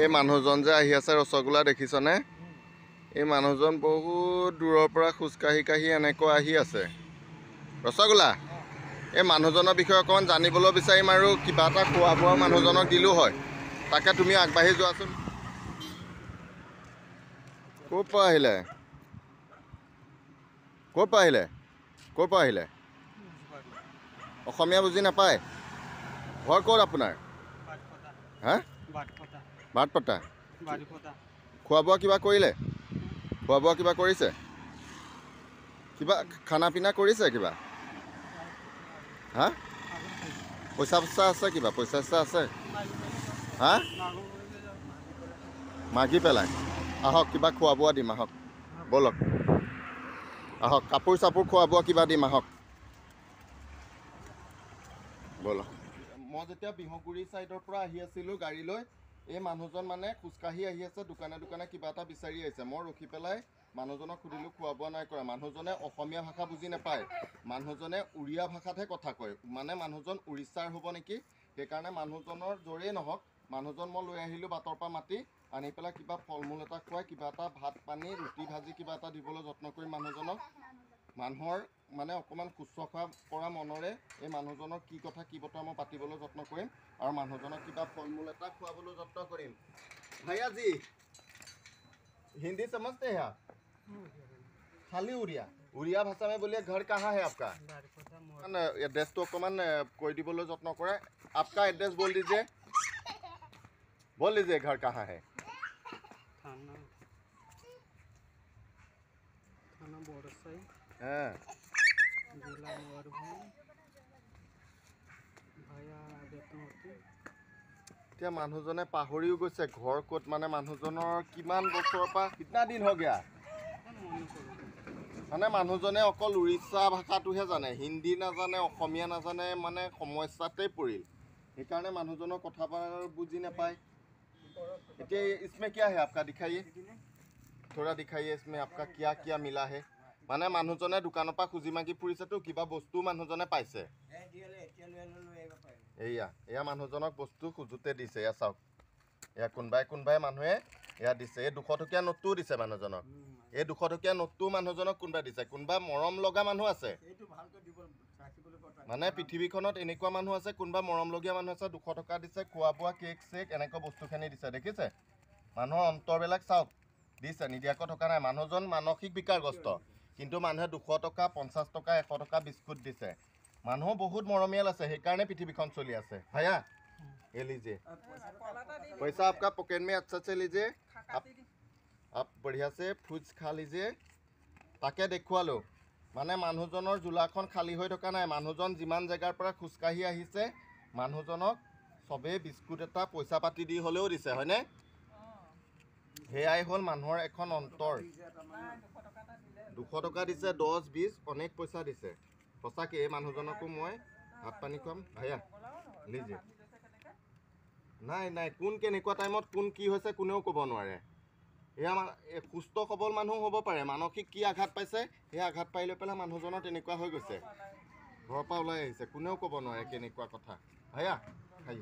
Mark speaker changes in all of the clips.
Speaker 1: এই মানুহজন যে আহি আছে ৰসগোল্লা দেখিছনে? এই মানুহজন বহুত দূৰৰ পৰা খোজকাঢ়ি কাঢ়ি এনেকৈ আহি আছে। ৰসগোল্লা এই মানুহজনৰ বিষয়ে অকণমান জানিবলৈ বিচাৰিম আৰু কিবা এটা খোৱা বোৱা মানুহজনক দিলোঁ হয়। তাকে তুমি আগবাঢ়ি যোৱাচোন। ক'ৰ পৰা আহিলে? ক'ৰ পৰা আহিলে? ক'ৰ পৰা আহিলে? অসমীয়া বুজি নাপায়? ঘৰ ক'ত আপোনাৰ? হা? ভাতপতা। খোৱা বোৱা কিবা কৰিলে? খোৱা বোৱা কিবা কৰিছে? কিবা খানা পিনা কৰিছে কিবা? হা? পইচা আছে কিবা? পইচা আছে? হা? মাগি পেলাই আহক, কিবা খোৱা বোৱা দিম আহক। ব'লক আহক, কাপোৰ চাপোৰ খোৱা বোৱা কিবা দিম আহক। ব'লক। মই যেতিয়া বিহুগুৰি ছাইডৰ পৰা আহি আছিলোঁ গাড়ী লৈ, এই মানুহজন মানে খোজকাঢ়ি আহি আছে, দোকানে দোকানে কিবা এটা বিচাৰি আহিছে। মই ৰখি পেলাই মানুহজনক সুধিলোঁ, খোৱা বোৱা নাই কৰা। মানুহজনে অসমীয়া ভাষা বুজি নাপায়, মানুহজনে উৰিয়া ভাষাতহে কথা কয়। মানে মানুহজন উৰিষ্যাৰ হ'ব নেকি, সেইকাৰণে মানুহজনৰ য'ৰেই নহওক, মানুহজন মই লৈ আহিলোঁ বাটৰ পৰা মাতি আনি পেলাই কিবা ফল মূল এটা খুৱাই, কিবা এটা ভাত পানী ৰুটি ভাজি কিবা এটা দিবলৈ যত্ন কৰিম মানুহজনক। মানুহৰ মানে অকণমান শুশ্ৰূষা কৰা মনেৰে এই মানুহজনক কি কথা কি বতৰা মই পাতিবলৈ যত্ন কৰিম আৰু মানুহজনক কিবা ফল মূল এটা খুৱাবলৈ যত্ন কৰিম। भैया जी हिंदी समझते हैं आप? खाली उड़िया? उड़िया भाषा में बोलिए घर कहाँ है आपका? एड्रेस तो अकमान कोई दिबोलो जत्न करे। आपका एड्रेस बोल दीजिए, बोल दीजिए घर कहाँ है? थाना बोरसाई, हाँ, जिला मयूरभंज, भाया बेतनती। এতিয়া মানুহজনে পাহৰিও গৈছে ঘৰ ক'ত। মানে মানুহজনৰ কিমান বছৰৰ পৰা কিतना দিন হৈ গয়া, মানে মানুহজনে অকল উৰিষ্যা ভাষাটোহে জানে, হিন্দী নাজানে, অসমীয়া নাজানে, মানে সমস্যাতেই পৰিল। সেইকাৰণে মানুহজনৰ কথা বুজি নাপায়। এতিয়া इसमें क्या है आपका दिखाइए, थोड़ा दिखाइए इसमें आपका क्या क्या मिला है। মানে মানুহজনে দোকানৰ পৰা খুজি মাগি ফুৰিছেতো, কিবা বস্তু মানুহজনে পাইছে। এয়া মানুহজনক বস্তু খুজোতে দিছে, এয়া চাওক। এয়া কোনোবাই মানুহে এয়া দিছে। এই 200 টকীয়া নোটটোও দিছে মানুহজনক। এই 200 টকীয়া নোটটোও মানুহজনক কোনোবাই দিছে। কোনোবা মৰম লগা মানুহ আছে, মানে পৃথিৱীখনত এনেকুৱা মানুহ আছে, কোনোবা মৰমলগীয়া মানুহ আছে, 200 টকা দিছে, খোৱা বোৱা কেক চেক এনেকুৱা বস্তুখিনি দিছে। দেখিছে মানুহৰ অন্তৰবিলাক চাওক, দিছে, নিদিয়াকৈ থকা নাই। মানুহজন মানসিক বিকাৰগ্ৰস্ত, কিন্তু মানুহে 200 টকা 50 টকা 100 টকা বিস্কুট দিছে। মানুহ বহুত মৰমিয়াল আছে, সেইকাৰণে পৃথিৱীখন চলি আছে। भैया ये लीजिए पैसा आपका पॉकेट में अच्छा से लीजिए, आप बढ़िया से फ्रूट्स खा लीजिए। তাকে দেখুৱালোঁ, মানে মানুহজনৰ জোলাখন খালী হৈ থকা নাই। মানুহজন যিমান জেগাৰ পৰা খোজকাঢ়ি আহিছে, মানুহজনক চবেই বিস্কুট এটা পইচা পাতি দি হ'লেও দিছে, হয়নে? সেয়াই হ'ল মানুহৰ এখন অন্তৰ। 200 টকা দিছে, 10 20 অনেক পইচা দিছে। সঁচাকৈ এই মানুহজনকো মই ভাত পানী খুৱাম। ভাইয়া লিজিয়ে নাই কোন কেনেকুৱা টাইমত কোন কি হৈছে কোনেও ক'ব নোৱাৰে। এয়া সুস্থ সবল মানুহ হ'ব পাৰে, মানসিক কি আঘাত পাইছে, সেই আঘাত পাই লৈ পেলাই মানুহজনৰ তেনেকুৱা হৈ গৈছে, ঘৰৰ পৰা ওলাই আহিছে, কোনেও ক'ব নোৱাৰে কেনেকুৱা কথা। ভাইয়া খাই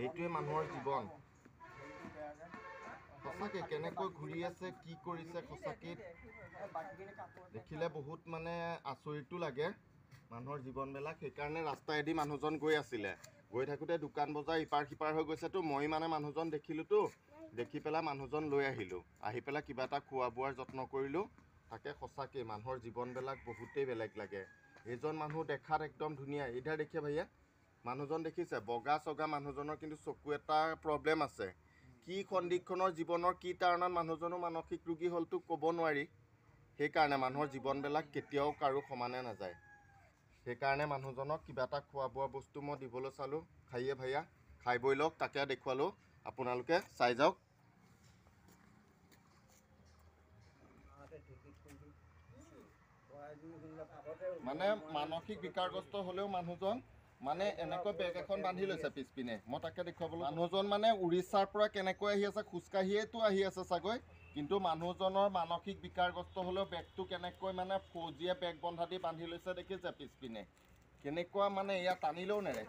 Speaker 1: এইটোৱে মানুহৰ জীৱন। সঁচাকৈ কেনেকৈ ঘূৰি আছে, কি কৰিছে, সঁচাকৈ দেখিলে বহুত মানে আচৰিতো লাগে মানুহৰ জীৱনবিলাক। সেইকাৰণে ৰাস্তাইদি মানুহজন গৈ আছিলে, গৈ থাকোঁতে দোকান বজাৰ ইপাৰ সিপাৰ হৈ গৈছেতো, মই মানে মানুহজন দেখিলোঁতো, দেখি পেলাই মানুহজন লৈ আহিলোঁ, আহি পেলাই কিবা এটা খোৱা বোৱাৰ যত্ন কৰিলোঁ। তাকে সঁচাকৈ মানুহৰ জীৱনবিলাক বহুতেই বেলেগ লাগে। এইজন মানুহ দেখাত একদম ধুনীয়া। ইধাৰ দেখিয়ে ভাইয়া মানুহজন দেখিছে বগা চগা মানুহজনৰ, কিন্তু চকু এটা প্ৰব্লেম আছে। কি সন্দিক্ষণৰ জীৱনৰ কি কাৰণত মানুহজনো মানসিক ৰোগী হ'লতো ক'ব নোৱাৰি। সেইকাৰণে মানুহৰ জীৱনবিলাক কেতিয়াও কাৰো সমানে নাযায়। সেইকাৰণে মানুহজনক কিবা এটা খোৱা বোৱা বস্তু মই দিবলৈ চালোঁ। খাইয়ে ভাইয়া খাই বৈ লওক, তাকে দেখুৱালোঁ, আপোনালোকে চাই যাওক। মানে মানসিক বিকাৰগ্ৰস্ত হ'লেও মানুহজন মানে এনেকৈ বেগ এখন বান্ধি লৈছে পিছপিনে, মই তাকে দেখুৱাবলৈ। মানুহজন মানে উৰিষ্যাৰ পৰা কেনেকৈ আহি আছে, খোজকাঢ়িয়েতো আহি আছে চাগৈ, কিন্তু মানুহজনৰ মানসিক বিকাৰগ্ৰস্ত হ'লেও বেগটো কেনেকৈ মানে ফৌজিয়ে বেগ বন্ধা দি বান্ধি লৈছে দেখিছে পিছপিনে, কেনেকুৱা মানে এয়া টানিলেও নেৰে।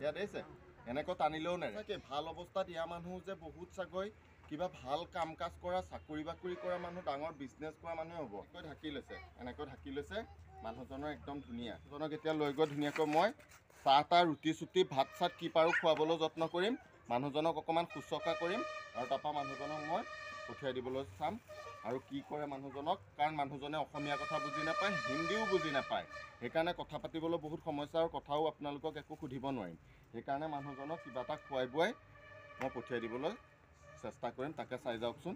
Speaker 1: এয়া দেখিছে এনেকৈ টানিলেও নেৰে তাকে ভাল অৱস্থাত দিয়া মানুহ যে বহুত চাগৈ কিবা ভাল কাম কাজ কৰা চাকৰি বাকৰি কৰা মানুহ ডাঙৰ বিজনেছ কৰা মানুহে হ'ব এনেকৈ ঢাকি লৈছে মানুহজনৰ একদম ধুনীয়া মানুহজনক এতিয়া লৈ গৈ ধুনীয়াকৈ মই চাহ তাহ ৰুটি চুটি ভাত চাত কি পাৰোঁ খুৱাবলৈ যত্ন কৰিম মানুহজনক অকণমান শুশ্ৰূষা কৰিম আৰু তাৰপৰা মানুহজনক মই পঠিয়াই দিবলৈ চাম আৰু কি কৰে মানুহজনক কাৰণ মানুহজনে অসমীয়া কথা বুজি নাপায় হিন্দীও বুজি নাপায় সেইকাৰণে কথা পাতিবলৈ বহুত সমস্যা আৰু কথাও আপোনালোকক একো সুধিব নোৱাৰিম সেইকাৰণে মানুহজনক কিবা এটা খুৱাই বুৱাই মই পঠিয়াই দিবলৈ চেষ্টা কৰিম তাকে চাই যাওকচোন